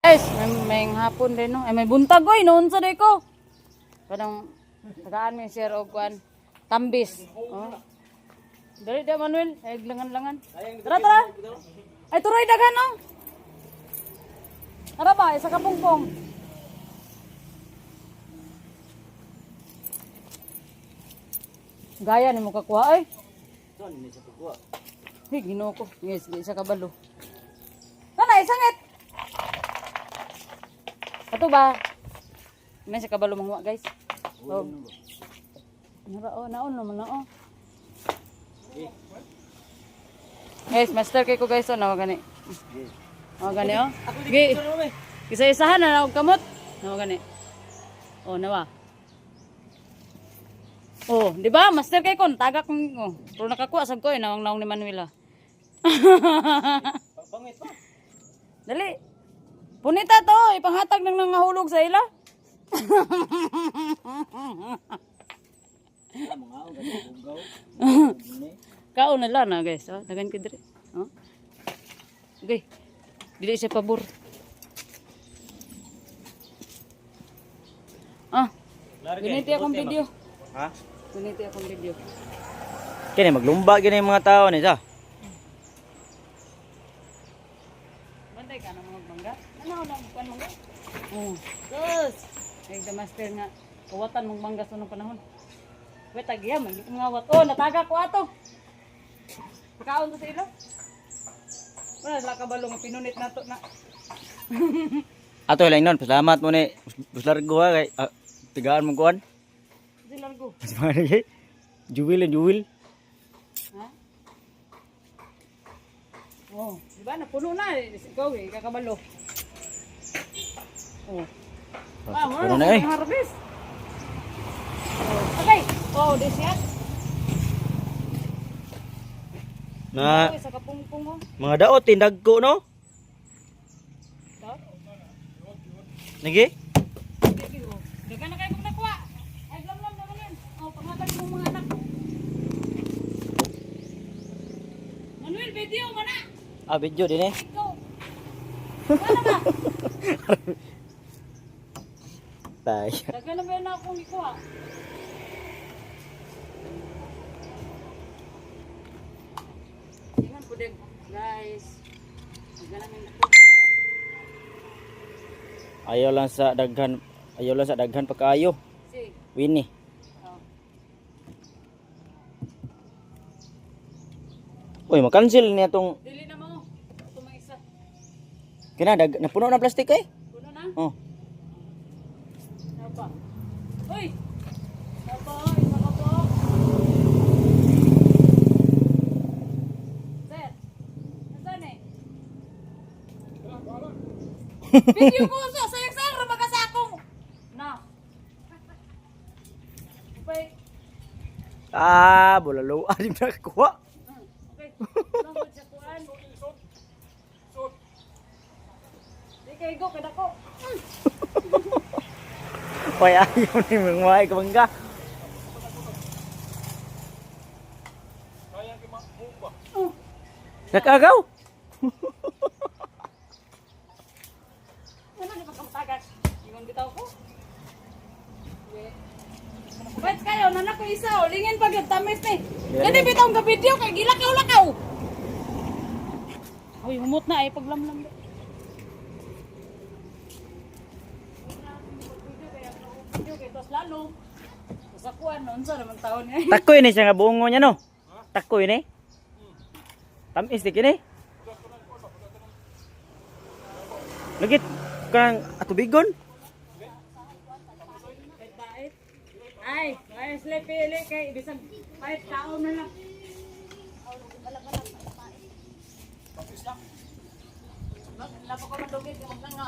Guys, may hapon din no. Ay may buntag oy noon sa day ko. Kadang tagaan mi sir og kuan tambis. Oh. Dali da Manuel, ay langan-langan. Tara tara. Ay turoy daghan no. Tara ba isa ka pungpong. Gaya ni mo kakuha ay. Saan ni sa kuha? Hey, Ginoo ko. Yes, isa ka balo. Kana isangit. Ato ba? May sa kabalo mangwa guys. Oh. Nara oh, naon naman na oh. Guys, master kay ko guys oh, nawa gani. Oh gani oh. Gi. Isa-isahan na og kamot. Nawa gani. Oh, nawa. Oh, di ba? Master kay kon tagak oh. Pero nakakuha sab ko eh nawang-nawang ni Manuela. Pangit pa. Dali. Punita to, ipanghatag nang nangahulog sa ila. Mga ako gani bugaw. Kaon na lang na guys, oh, dagan ka dire. Oh. Okay. Dili siya pabor. Ah. Giniti akong video. Ha? Giniti akong video. Kini maglumba gini mga tao ni sa. Bantay ka na mga bangga. Ano na kuan mangga? Oh. Gus. Ay the master nga kawatan mong bangga sa nung panahon. Wait tagiya man ko ngawat. Oh, nataga ko ato. Kaon to sa ilo. Wala la kabalo nga pinunit nato na. Ato lang non, salamat mo ni. Buslargo ha kay tigaan mo kuan. Di largo. Juwil and juwil. Ha? Oh, di ba napuno na ikaw eh kakabalo. Oh. Ah, Puno na eh. Harvest. Oh. Okay. Oh, this yet. Na Sa kapungpong mo. mga daot tindag ko no. Daw. Nagi? Dagan na kayo kung nakuha. Ay, lam-lam naman yan. Oh, panghatag mo mga anak. Manuel, video mo na. Ah, video din eh. Go. Wala ba? Tay. Dagan na ba yun akong ikuha? Tingnan po din, guys. Dagan namin nakuha. Ayaw lang sa daghan pagkaayo. Si. Winnie. Oh. Uy, makancel niya tong Dili na mo. Ito mga isa. napuno na plastic eh. Puno na? Oh. Apa? Uy! Apa? Isa ka po. Sir, nasaan eh? Video ko sa sayang-sayang ramaga sa akong. Na. Okay. Ah, bulalo. Adim na kuha. Okay. Salamat sa kuan. Di kayo go, kada ko. Hoy, ayaw ni mga kabangga. Nakagaw. Ano di pagkamatagat? Ingon bitaw ko. Wait kayo, nanak ko isa, lingin pag yung tamis ni. Dali bitaw nga video kay gilakaw-lakaw. Uy, humot na ay paglamlam. Video kay tos lalo. Sa kuan noon sa naman taon niya. Takoy ni siya nga buongo niya no. Takoy ni. Tamis di kini. Lagit kang atubigon. Ay, ay pili kay bisag pahit kaon na lang. Lapa ko madugit yung mga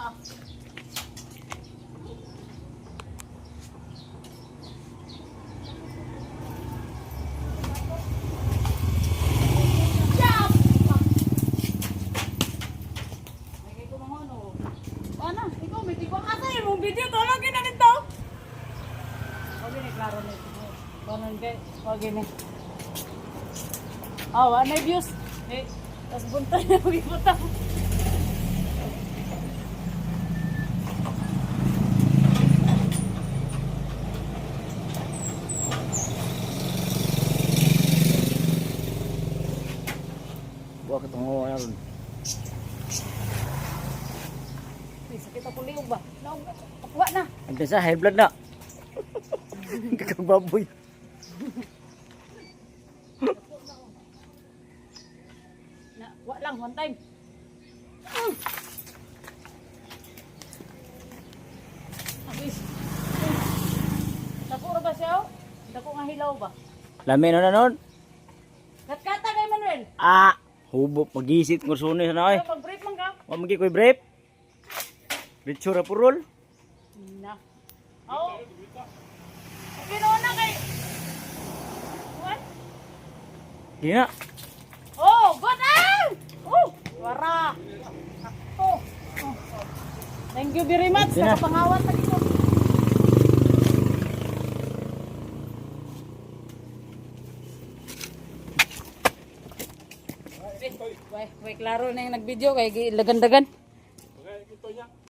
video tolongin na nito. Okay ni klaro nito. Kanon kay, okay ni. Oh, ano views? Eh, tas bunta na butang. sakit ako liog ba? Naog na. Wa na. Ang sa high blood na. Kakang baboy. Na, wa lang one time. Abis. Dako ra ba siya? Oh? Dako nga hilaw ba? Lami na nun. Katkata kay Manuel. Ah, hubop magisit ng suni sana ay. Pag-brief man ka. Wa magi koy brief. Ritsura purol. Na. Oh. Pinuna kay. What? Di na. Oh, good ah! Oh, wara. Oh. Oh. Thank you very much Okay na. sa pangawat na dito. Wait, klaro na yung nag-video kay lagandagan.